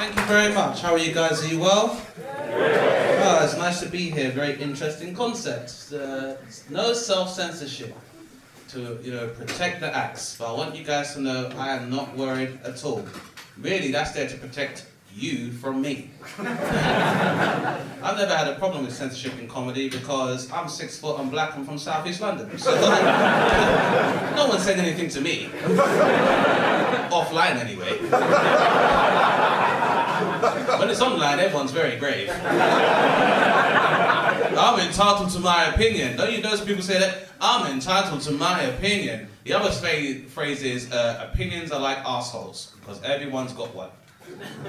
Thank you very much. How are you guys? Are you well? Oh, it's nice to be here. Very interesting concept. No self-censorship to, protect the acts. But I want you guys to know I am not worried at all. Really, that's there to protect you from me. I've never had a problem with censorship in comedy because I'm 6 foot, I'm black, I'm from South East London. So no one said anything to me. Offline anyway. When it's online, everyone's very brave. I'm entitled to my opinion. Don't you know some people say that? I'm entitled to my opinion. The other phrase is, opinions are like assholes, because everyone's got one.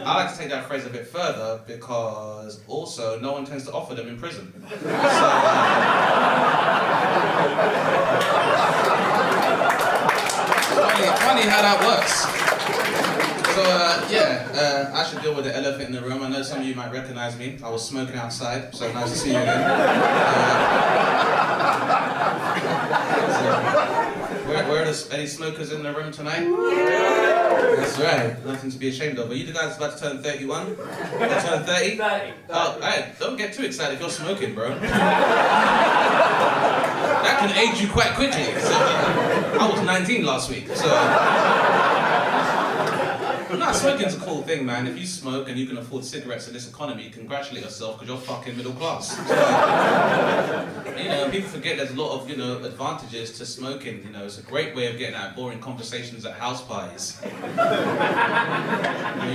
I like to take that phrase a bit further because also no one tends to offer them in prison. So, funny how that works. So I should deal with the elephant in the room. I know some of you might recognize me. I was smoking outside, so nice to see you again. Where are any smokers in the room tonight? That's right, nothing to be ashamed of. Are you guys about to turn 31? You turn 30? 30. Oh, hey, don't get too excited if you're smoking, bro. That can age you quite quickly. So, I was 19 last week, so... No, smoking's a cool thing, man. If you smoke and you can afford cigarettes in this economy, congratulate yourself because you're fucking middle class. So, people forget there's a lot of, advantages to smoking. It's a great way of getting out boring conversations at house parties. You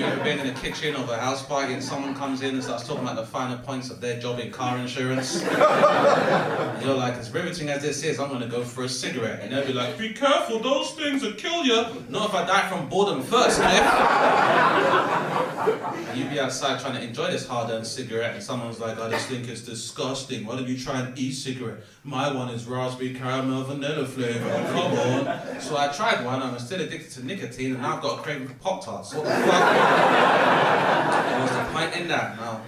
ever been in the kitchen of a house party and someone comes in and starts talking about the finer points of their job in car insurance? And you're like, as riveting as this is, I'm going to go for a cigarette. And they'll be like, be careful, those things will kill you. Not if I die from boredom first, Cliff. And you'd be outside trying to enjoy this hard-earned cigarette and someone's like, I just think it's disgusting. Why don't you try an e-cigarette? My one is raspberry caramel vanilla flavour. Come on. So I tried one. I'm still addicted to nicotine and now I've got a craving for Pop-Tarts. What the fuck? What's the point in that? Now,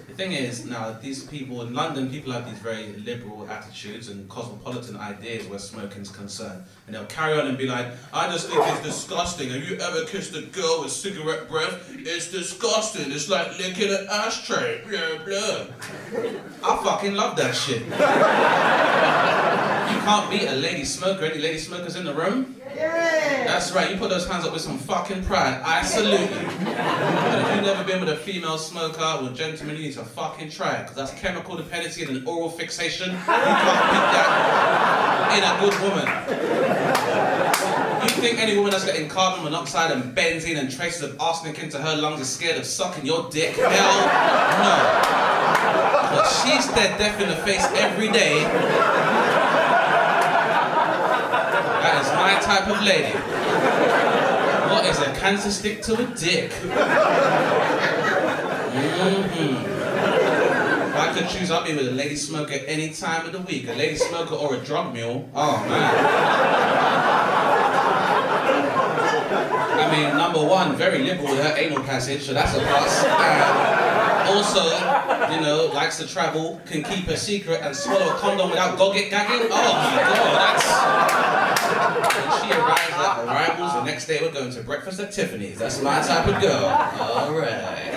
the thing is, now, these people in London, people have these very liberal attitudes and cosmopolitan ideas where smoking's concerned. And they'll carry on and be like, I just think it's disgusting. Have you ever kissed a girl with cigarette breath? It's disgusting. It's like licking an ashtray. Blah, blah. I fucking love that shit. You can't beat a lady smoker. Any lady smokers in the room? Yeah. That's right, you put those hands up with some fucking pride. I salute you. And if you've never been with a female smoker or gentleman, you need to fucking try it. Because that's chemical dependency and an oral fixation. You can't beat that in a good woman. You think any woman that's getting carbon monoxide and benzene and traces of arsenic into her lungs is scared of sucking your dick? Hell no. But she's dead deaf in the face every day. That is my type of lady. What is a cancer stick to a dick? If I could choose, I'd be with a lady smoker any time of the week. A lady smoker or a drug mule. Oh man. I mean, number one, very liberal with her anal passage, so that's a plus. Also, likes to travel, can keep a secret and swallow a condom without gagging. Oh my god, that's... When she arrives at Arrivals, the next day we're going to breakfast at Tiffany's. That's my type of girl. Alright.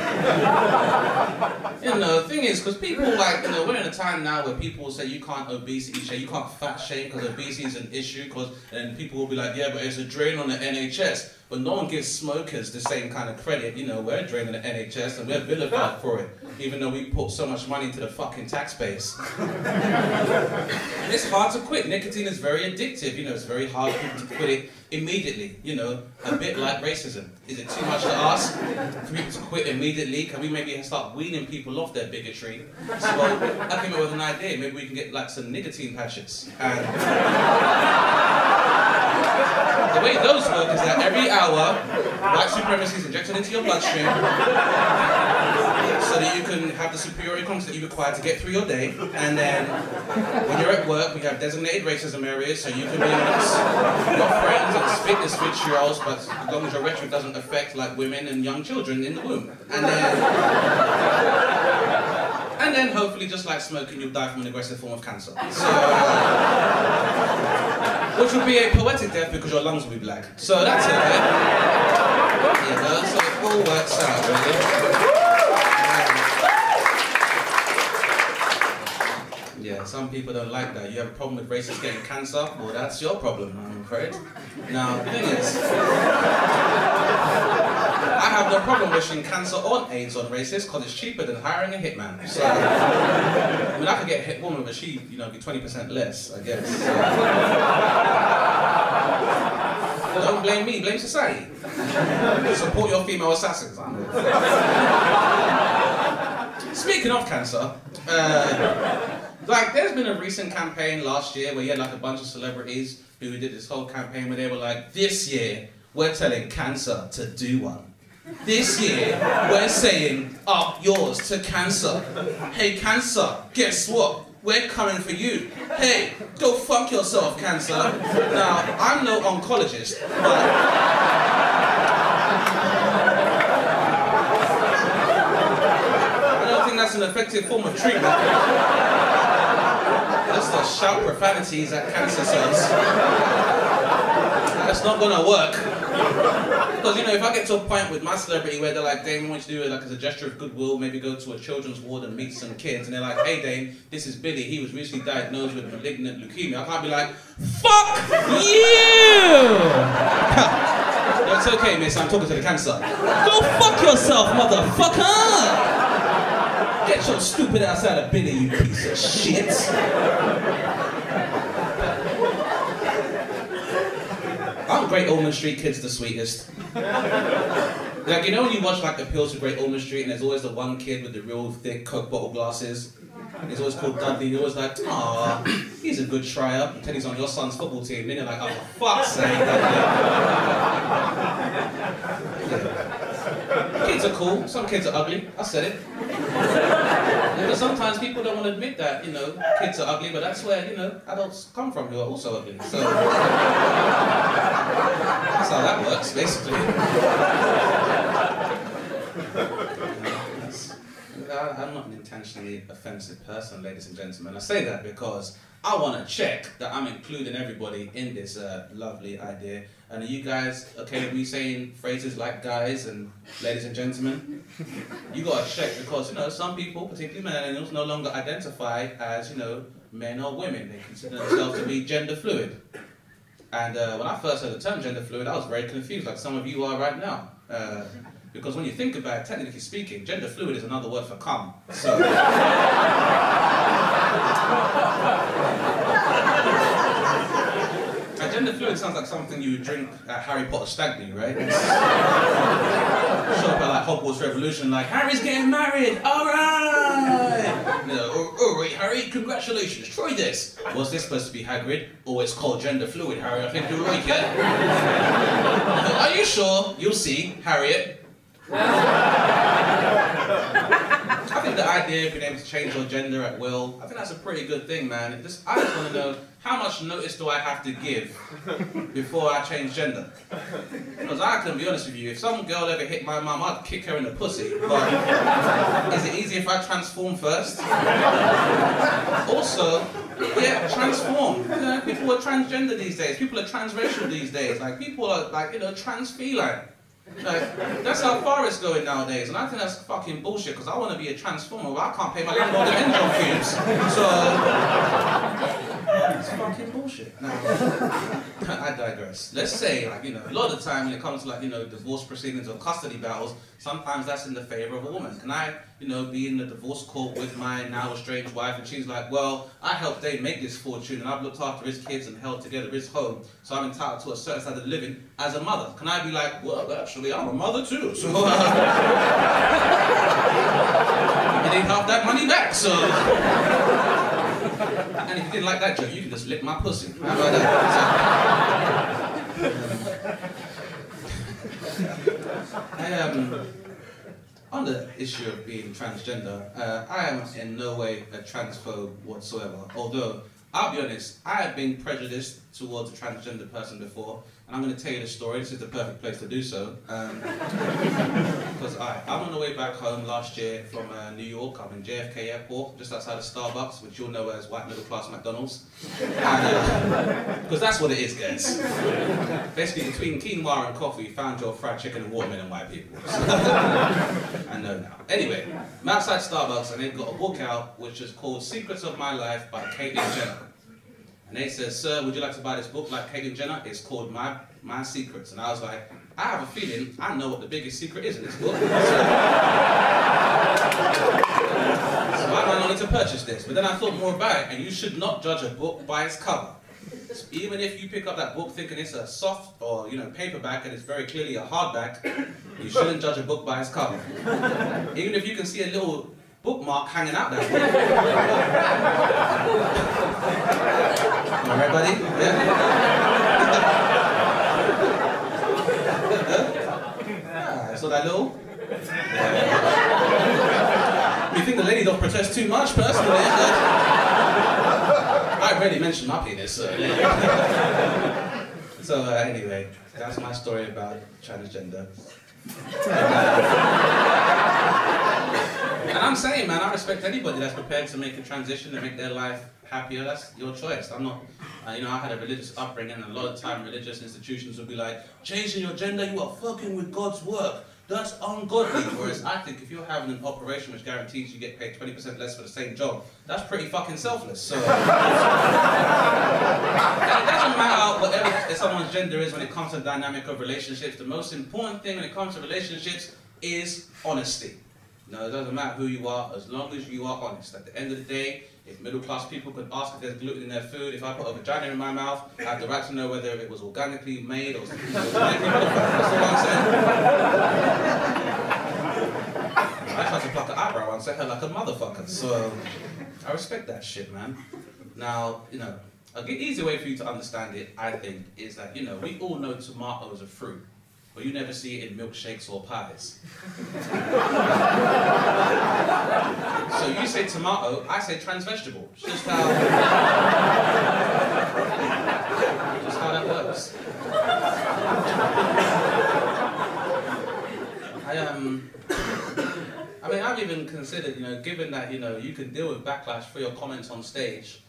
The thing is, because people we're in a time now where people say you can't obesity shame, you can't fat shame because obesity is an issue, and people will be like, yeah, but it's a drain on the NHS. But no one gives smokers the same kind of credit. We're draining the NHS and we're vilified for it, even though we put so much money into the fucking tax base. And it's hard to quit. Nicotine is very addictive. It's very hard for people to quit it immediately. A bit like racism. Is it too much to ask for people to quit immediately? Can we maybe start weaning people off their bigotry? So I came up with an idea. Maybe we can get like some nicotine patches. And the way those work is that every hour, white supremacy is injected into your bloodstream so that you can have the superiority complex that you require to get through your day. And then when you're at work, we have designated racism areas so you can be honest with your friends and spit the vitriols, but as long as your rhetoric doesn't affect like women and young children in the womb. And then hopefully, just like smoking, you'll die from an aggressive form of cancer. So, which would be a poetic death because your lungs will be black. So that's it, right? So it all works works out, really. Yeah, some people don't like that. You have a problem with racists getting cancer? Well, that's your problem, I'm afraid. Now, the thing is, I have no problem wishing cancer or AIDS on racists because it's cheaper than hiring a hitman. So, I mean, I could get a hit woman, but she, you know, be 20% less, I guess. So, don't blame me, blame society. Support your female assassins. Speaking of cancer, like, there's been a recent campaign last year where you had like a bunch of celebrities who did this whole campaign where they were like, this year, we're telling cancer to do one. This year, we're saying, up yours to cancer. Hey, cancer, guess what? We're coming for you. Hey, go fuck yourself, cancer. Now, I'm no oncologist, but I don't think that's an effective form of treatment. Just to shout profanities at cancer cells. That's not gonna work. Because, you know, if I get to a point with my celebrity where they're like, Dane, we want you to do it like as a gesture of goodwill, maybe go to a children's ward and meet some kids, and they're like, hey Dane, this is Billy, he was recently diagnosed with malignant leukemia. I can't be like, fuck you! No, it's okay, miss, I'm talking to the cancer. Go fuck yourself, motherfucker! Get your stupid ass out of Billy, you piece of shit! Aren't Great Ormond Street kids the sweetest? Like, you know when you watch like Appeals to Great Ormond Street and there's always the one kid with the real thick Coke bottle glasses? He's always called Dudley, you're always like, aw, he's a good tryer, until he's on your son's football team, and then you're like, oh, for fuck's sake, Dudley. Kids are cool, some kids are ugly, I said it. But sometimes people don't want to admit that, you know, kids are ugly, but that's where, you know, adults come from who are also ugly. So that's how that works, basically. I'm not an intentionally offensive person, ladies and gentlemen. I say that because I want to check that I'm including everybody in this lovely idea. And are you guys okay with me saying phrases like guys and ladies and gentlemen? You got to check because, you know, some people, particularly millennials, no longer identify as, you know, men or women. They consider themselves to be gender fluid. And when I first heard the term gender fluid, I was very confused, like some of you are right now. Because when you think about it, technically speaking, gender fluid is another word for cum. So, gender fluid sounds like something you would drink at Harry Potter stag do, right? Show up at like Hogwarts Revolution, like, Harry's getting married, alright! You know, alright Harry, congratulations, try this. Was this supposed to be Hagrid? Oh, it's called gender fluid, Harry, I think you'll like it. Are you sure? You'll see, Harriet. I think the idea of being able to change your gender at will, I think that's a pretty good thing, man. I just want to know, how much notice do I have to give before I change gender? Because I can be honest with you, if some girl ever hit my mum, I'd kick her in the pussy. But is it easy if I transform first? Also, yeah, transform. You know, people are transgender these days. People are transracial these days. Like, people are, like, you know, trans-feline. Like, that's how far it's going nowadays, and I think that's fucking bullshit, because I want to be a transformer, but I can't pay my landlord the engine cubes. So, it's fucking bullshit. Now, I digress. Let's say, like, you know, a lot of the time when it comes to, like, you know, divorce proceedings or custody battles, sometimes that's in the favor of a woman. Can I, you know, be in the divorce court with my now estranged wife, and she's like, well, I helped Dane make this fortune, and I've looked after his kids and held together his home, so I'm entitled to a certain standard of living as a mother. Can I be like, well, actually, I'm a mother too, so you need half that money back, so. And if you didn't like that joke, you can just lick my pussy. How about that? On the issue of being transgender, I am in no way a transphobe whatsoever. Although, I'll be honest, I have been prejudiced towards a transgender person before, And I'm going to tell you the story. This is the perfect place to do so. Because I'm on the way back home last year from New York. I'm in JFK Airport, just outside of Starbucks, which you'll know as white middle class McDonald's. Because that's what it is, guys. Basically, between quinoa and coffee, you found your fried chicken and watermelon white people. I know now. Anyway, I'm outside Starbucks and they've got a book out which is called Secrets of My Life by Caitlyn Jenner. And they said, sir, would you like to buy this book like Caitlyn Jenner? It's called My Secrets. And I was like, I have a feeling I know what the biggest secret is in this book. So I might not need to purchase this. But then I thought more about it, and you should not judge a book by its cover. So even if you pick up that book thinking it's a soft or paperback and it's very clearly a hardback, you shouldn't judge a book by its cover. Even if you can see a little bookmark hanging out there. Alright, buddy? Yeah? So that little? You think the lady don't protest too much, personally? I already mentioned my penis, so anyway, that's my story about transgender. And I'm saying, man, I respect anybody that's prepared to make a transition and make their life happier. That's your choice. I'm not, I had a religious upbringing, and a lot of time religious institutions will be like, changing your gender, you are fucking with God's work. That's ungodly. Whereas I think if you're having an operation which guarantees you get paid 20% less for the same job, that's pretty fucking selfless. So, and it doesn't matter whatever someone's gender is when it comes to the dynamic of relationships. The most important thing when it comes to relationships is honesty. No, it doesn't matter who you are, as long as you are honest. At the end of the day, if middle-class people could ask if there's gluten in their food, if I put a vagina in my mouth, I have the right to know whether it was organically made or genetically modified. That's all I'm saying. I tried to pluck an eyebrow and say her like a motherfucker, so I respect that shit, man. Now, a easy way for you to understand it, I think, is that, we all know tomato is a fruit, but you never see it in milkshakes or pies. So you say tomato, I say trans vegetable. It's just how that works. I mean, I've even considered, given that, you can deal with backlash for your comments on stage,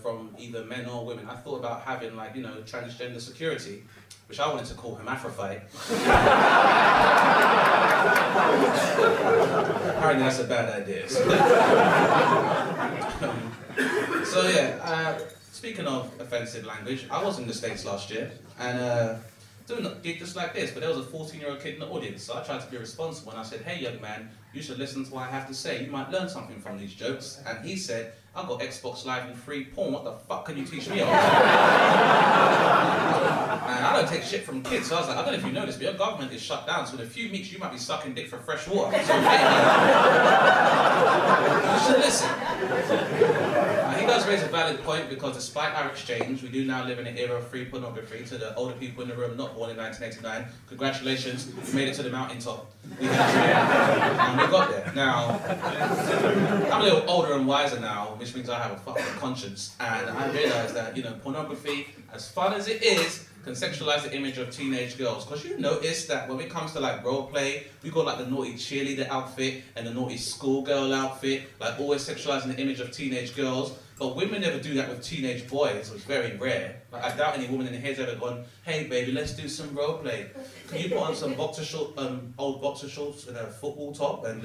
from either men or women, I thought about having, like, transgender security, which I wanted to call hermaphrodite. Apparently that's a bad idea. So yeah, speaking of offensive language, I was in the States last year, and doing a gig just like this, but there was a 14-year-old kid in the audience, so I tried to be responsible, and I said, hey young man, you should listen to what I have to say, you might learn something from these jokes. And he said, I've got Xbox Live and free porn, what the fuck can you teach me on? And I don't take shit from kids, so I was like, I don't know if you know this, but your government is shut down, so in a few weeks you might be sucking dick for fresh water. So maybe you should listen. He does raise a valid point, because despite our exchange, we do now live in an era of free pornography. To the older people in the room not born in 1989, congratulations, you made it to the mountaintop. We got there. Now, I'm a little older and wiser now, which means I have a fucking conscience, and I realised that, pornography, as fun as it is, can sexualize the image of teenage girls. Because you notice that when it comes to like role play, we got like the naughty cheerleader outfit and the naughty schoolgirl outfit, like always sexualizing the image of teenage girls. But women never do that with teenage boys, so it's very rare. Like, I doubt any woman in here has ever gone, hey baby, let's do some role play. Can you put on some boxer shorts, old boxer shorts and a football top, and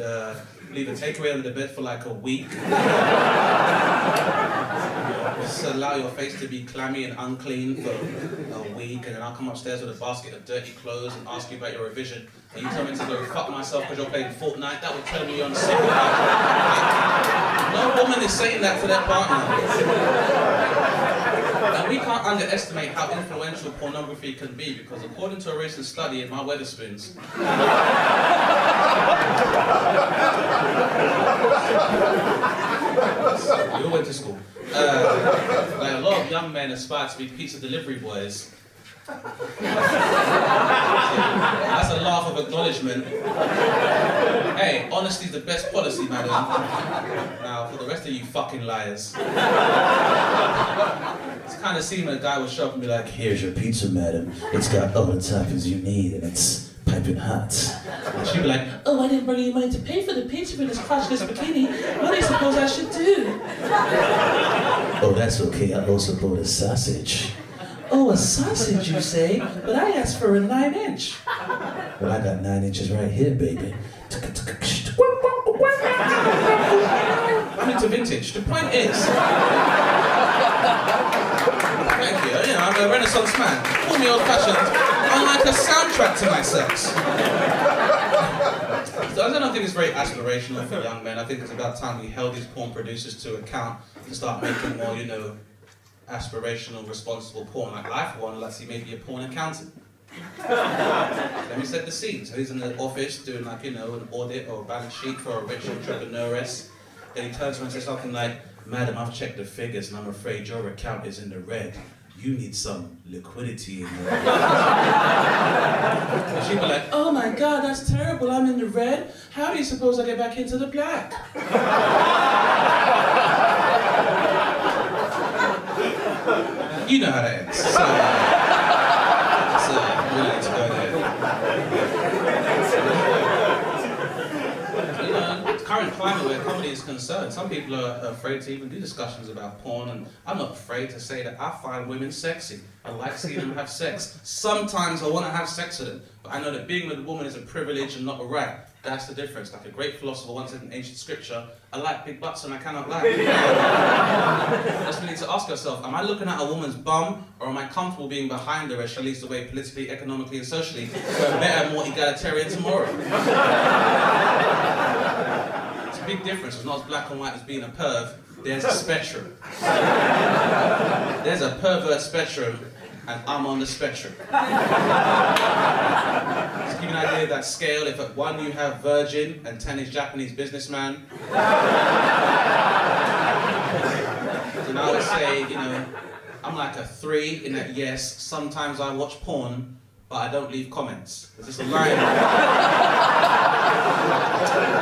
leave a takeaway under the bed for like a week? Just allow your face to be clammy and unclean for a week, and then I'll come upstairs with a basket of dirty clothes and ask you about your revision. And you tell me to go fuck myself because you're playing Fortnite. That would turn me on sick. No woman is saying that to their partner. And we can't underestimate how influential pornography can be, because according to a recent study in my Wetherspoons, we all went to school. Like a lot of young men aspire to be pizza delivery boys. That's a laugh of acknowledgement. Hey, honesty is the best policy, madam. Now, for the rest of you fucking liars. It's kind of seen when a guy would show up and be like, here's your pizza, madam. It's got all the toppings you need and it's piping hot. And she'd be like, oh, I didn't bring any money to pay for the pizza for this crotchless bikini. What do you suppose I should do? Oh, that's okay. I also bought a sausage. Oh, a sausage, you say? But I asked for a 9-inch. Well, I got 9 inches right here, baby. I'm into vintage. The point is... Thank you. You know, I'm a Renaissance man. Call me old-fashioned. I'm like a soundtrack to my sex. So I don't think it's very aspirational for young men. I think it's about time we held these porn producers to account to start making more, you know, aspirational, responsible porn. Like I, for one, would like to see maybe a porn accountant. Let me set the scene. So he's in the office doing, like, you know, an audit or a balance sheet for a rich entrepreneuress. Then he turns around and says something like, madam, I've checked the figures and I'm afraid your account is in the red. You need some liquidity in your account. And she'd be like, oh my God, that's terrible. I'm in the red. How do you suppose I get back into the black? You know how that ends. So we like to go there. You know, current climate where comedy is concerned, some people are afraid to even do discussions about porn, and I'm not afraid to say that I find women sexy. I like seeing them have sex. Sometimes I want to have sex with them, but I know that being with a woman is a privilege and not a right. That's the difference. Like a great philosopher once said in ancient scripture, I like big butts and I cannot lie. Just we need to ask ourselves, am I looking at a woman's bum, or am I comfortable being behind her as she leads the way politically, economically and socially for a better, more egalitarian tomorrow? It's a big difference. It's not as black and white as being a perv. There's a spectrum. There's a pervert spectrum, and I'm on the spectrum. To give you an idea of that scale, if at 1 you have virgin and 10 is Japanese businessman, then I would say, you know, I'm like a 3 in that yes, sometimes I watch porn, but I don't leave comments. There's just a line that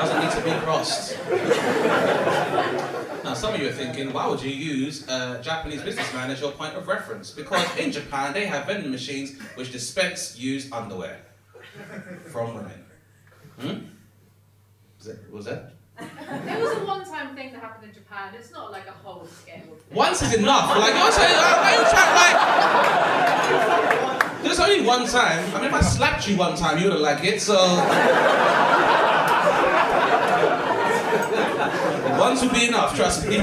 doesn't need to be crossed. Now, some of you are thinking, why would you use a Japanese businessman as your point of reference? Because in Japan, they have vending machines which dispense used underwear from women. Was that? It was a one-time thing that happened in Japan. It's not like a whole scale. Once is enough. Like, you're saying, like, there's only one time. I mean, if I slapped you one time, you wouldn't like it, so... Once would be enough, trust me. If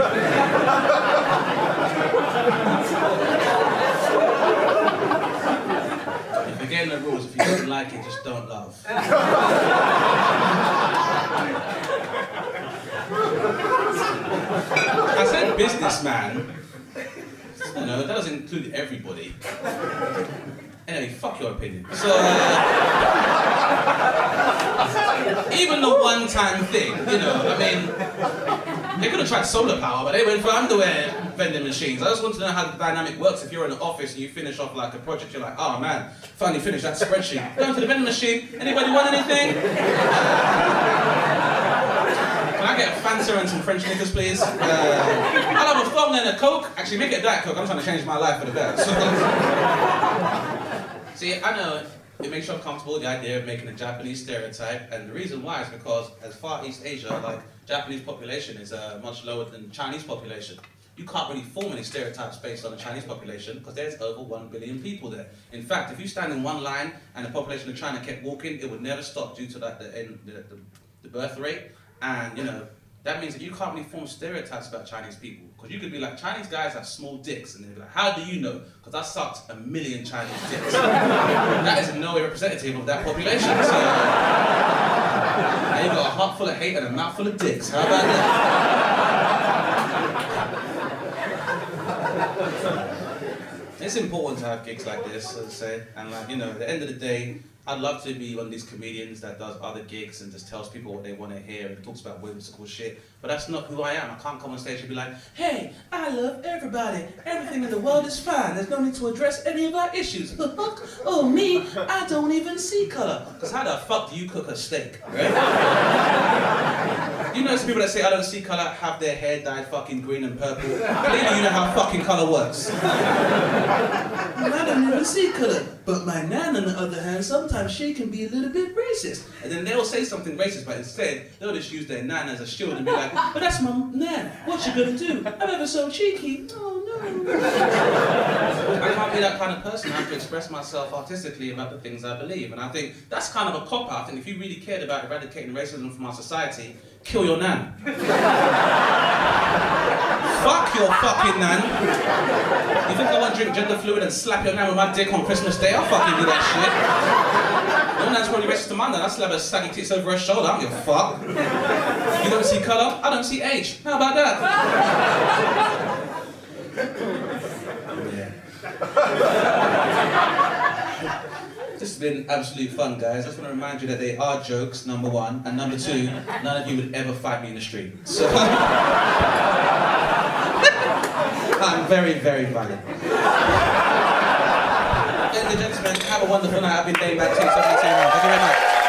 you're getting the rules, if you don't like it, just don't love. I said businessman. You know, that doesn't include everybody. Anyway, fuck your opinion. So, even the one-time thing, you know, I mean, they could have tried solar power, but they went for underwear vending machines. I just want to know how the dynamic works. If you're in the office and you finish off like a project, you're like, oh man, finally finished that spreadsheet. Going to the vending machine. Anybody want anything? Can I get a Fanta and some French liquors, please? I'll have a phone and a Coke. Actually, make it a Diet Coke. I'm trying to change my life for the better. So, see, I know it makes you uncomfortable, the idea of making a Japanese stereotype, and the reason why is because as far East Asia, like, Japanese population is much lower than Chinese population. You can't really form any stereotypes based on the Chinese population because there's over 1 billion people there. In fact, if you stand in one line and the population of China kept walking, it would never stop due to like the birth rate. And, you know, that means that you can't really form stereotypes about Chinese people. Because you could be like, Chinese guys have small dicks. And they'd be like, how do you know? Because I sucked 1 million Chinese dicks. That is in no way representative of that population. So, now you've got a heart full of hate and a mouth full of dicks. How about that? It's important to have gigs like this, as I say. And like, you know, at the end of the day, I'd love to be one of these comedians that does other gigs and just tells people what they want to hear and talks about whimsical shit. But that's not who I am. I can't come on stage and be like, hey, I love everybody. Everything in the world is fine. There's no need to address any of our issues. Oh, me, I don't even see color. Because how the fuck do you cook a steak, right? You know some people that say I don't see colour, have their hair dyed fucking green and purple. Clearly you know how fucking colour works. I don't never see colour, but my nan on the other hand, sometimes she can be a little bit racist. And then they'll say something racist, but instead they'll just use their nan as a shield and be like, but that's my nan, what you gonna do? I'm ever so cheeky. Oh no. I can't be that kind of person. I have to express myself artistically about the things I believe. And I think that's kind of a cop-out. I think if you really cared about eradicating racism from our society, kill your nan. Fuck your fucking nan. You think I won't drink gender fluid and slap your nan with my dick on Christmas Day? I'll fucking do that shit. Your nan's probably racist to my nan. I'll slap her saggy tits over her shoulder. I don't give a fuck. You don't see colour? I don't see age. How about that? This has been absolute fun, guys. I just want to remind you that they are jokes, number one, and number two, none of you would ever fight me in the street. So I'm very, very valid. Ladies and gentlemen, have a wonderful night. I've been Dane Baptiste. Thank you very much.